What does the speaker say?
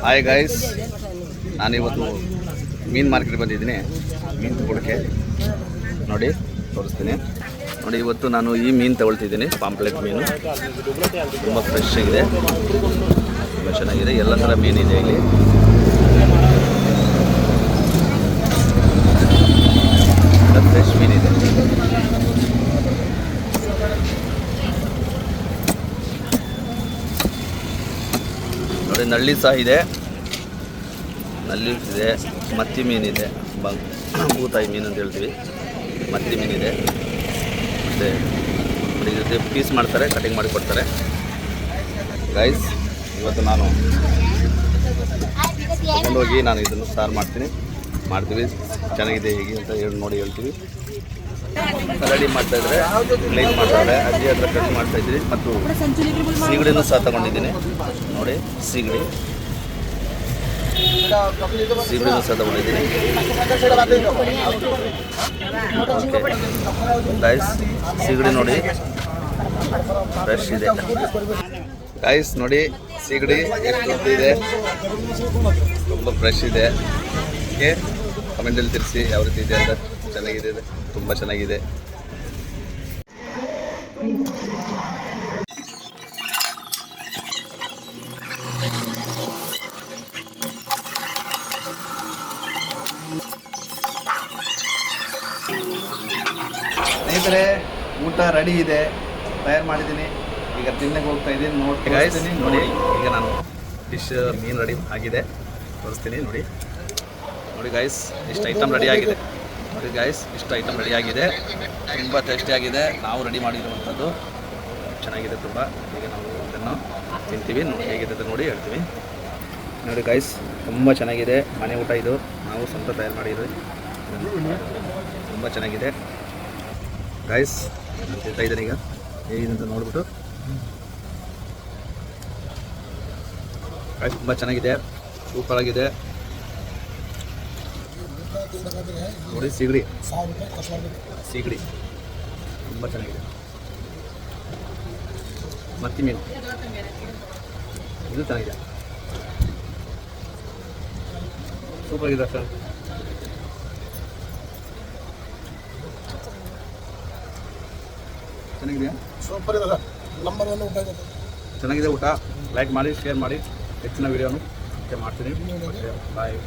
Hi guys, ನಾನಿವತ್ತು ಮೀನು market ಬಂದಿದ್ದೀನಿ. ಮೀನು ತಗೊಳ್ಳೋಕ್ಕೆ ನೋಡಿ ತೋರಿಸ್ತೀನಿ. ನೋಡಿ, ಇವತ್ತು ನಾನು ಈ ಮೀನು ತಗೊಳ್ತಿದ್ದೀನಿ. ಪಾಂಪ್ಲೆಟ್ ಮೀನು ತುಂಬ ಫ್ರೆಶ್ ಆಗಿದೆ, ತುಂಬ ಚೆನ್ನಾಗಿದೆ. ಎಲ್ಲ ಥರ ಮೀನಿದೆ ಇಲ್ಲಿ. ಫ್ರೆಶ್ ಮೀನಿದೆ ನೋಡಿ. ನಳ್ಳಿ ಸಹ ಇದೆ, ನಲ್ಲಿ ಇದೆ, ಮತ್ತಿ ಮೀನಿದೆ, ಬೂತಾಯಿ ಮೀನು ಅಂತ ಹೇಳ್ತೀವಿ. ಮತ್ತಿ ಮೀನಿದೆ. ಮತ್ತು ಇದ್ರ ಜೊತೆ ಪೀಸ್ ಮಾಡ್ತಾರೆ, ಕಟಿಂಗ್ ಮಾಡಿ ಕೊಡ್ತಾರೆ. ಗೈಸ್, ಇವತ್ತು ನಾನು ತಗೊಂಡೋಗಿ ನಾನು ಇದನ್ನು ಸಾರು ಮಾಡ್ತೀವಿ. ಚೆನ್ನಾಗಿದೆ ಹೇಗೆ ಅಂತ ಹೇಳ್ತೀವಿ. ರೆಡಿ ಮಾಡ್ತಾಯಿದ್ರೆ ಕ್ಲೀನ್ ಮಾಡ್ತಾರೆ. ಅಜ್ಜಿ ಹತ್ರ ಕಟ್ ಮಾಡ್ತಾಯಿದ್ದೀನಿ. ಮತ್ತು ಸೀಗಡಿನೂ ಸಹ ತಗೊಂಡಿದ್ದೀನಿ. ನೋಡಿ, ಸೀಗಡಿನೂ ಸಹ ತಗೊಂಡಿದ್ದೀನಿ. ಗೈಸ್, ಸೀಗಡಿ ನೋಡಿ ಫ್ರೆಶ್ ಇದೆ. ಗೈಸ್ ನೋಡಿ, ಸೀಗಡಿ ಎಷ್ಟು ಇದೆ, ತುಂಬ ಫ್ರೆಶ್ ಇದೆ. ಓಕೆ, ಕಮೆಂಟಲ್ಲಿ ತಿಳಿಸಿ ಯಾವ ರೀತಿ ಇದೆ ಅಂತ. ಚೆನ್ನಾಗಿದೆ, ತುಂಬ ಚೆನ್ನಾಗಿದೆ. ಸ್ನೇಹಿತರೆ, ಊಟ ರೆಡಿ ಇದೆ, ತಯಾರು ಮಾಡಿದ್ದೀನಿ. ಈಗ ತಿನ್ನಕ್ಕೆ ಹೋಗ್ತಾ ಇದ್ದೀನಿ. ನೋಡಿ, ಈಗ ನಾನು ಫಿಶ್ ಮೀನು ರೆಡಿ ಆಗಿದೆ, ತೋರಿಸ್ತೀನಿ. ನೋಡಿ ಗೈಸ್, ಇಷ್ಟು ಐಟಮ್ ರೆಡಿ ಆಗಿದೆ. ಇಷ್ಟು ಐಟಮ್ ರೆಡಿ ಆಗಿದೆ. ತುಂಬ ಟೇಸ್ಟಿಯಾಗಿದೆ. ನಾವು ರೆಡಿ ಮಾಡಿರುವಂಥದ್ದು ಚೆನ್ನಾಗಿದೆ ತುಂಬ. ಈಗ ನಾವು ಅದನ್ನು ತಿಂತೀವಿ. ಹೇಗಿದೆ ಅಂತ ನೋಡಿ ಹೇಳ್ತೀವಿ. ನೋಡಿ ಗೈಸ್, ತುಂಬ ಚೆನ್ನಾಗಿದೆ. ಮನೆ ಊಟ ಇದು, ನಾವು ಸ್ವಂತ ತಯಾರು ಮಾಡಿದ್ವಿ. ತುಂಬ ಚೆನ್ನಾಗಿದೆ ಗೈಸ್. ನಾನು ತಿಂತಾ ಇದ್ದೀನಿ. ಈಗ ಹೇಗಿದೆ ಅಂತ ನೋಡ್ಬಿಟ್ಟು. ಗೈಸ್, ತುಂಬ ಚೆನ್ನಾಗಿದೆ, ಸೂಪರ್ ಆಗಿದೆ. ನೋಡಿ, ಸೀಗಡಿ ತುಂಬ ಚೆನ್ನಾಗಿದೆ. ಮತ್ತಿ ಮೀನು ಇದು ಚೆನ್ನಾಗಿದೆ, ಸೂಪರ್ ಆಗಿದೆ ಸರ್. ಚೆನ್ನಾಗಿದೆಯಾ? ಸೂಪರ್ ಇದೆ ಸರ್, ನಂಬರ್ 1 ಊಟ ಇದೆ. ಚೆನ್ನಾಗಿದೆ ಊಟ. ಲೈಕ್ ಮಾಡಿ, ಶೇರ್ ಮಾಡಿ. ಹೆಚ್ಚಿನ ವಿಡಿಯೋನು ಮಾಡ್ತೀನಿ. ಬಾಯ್.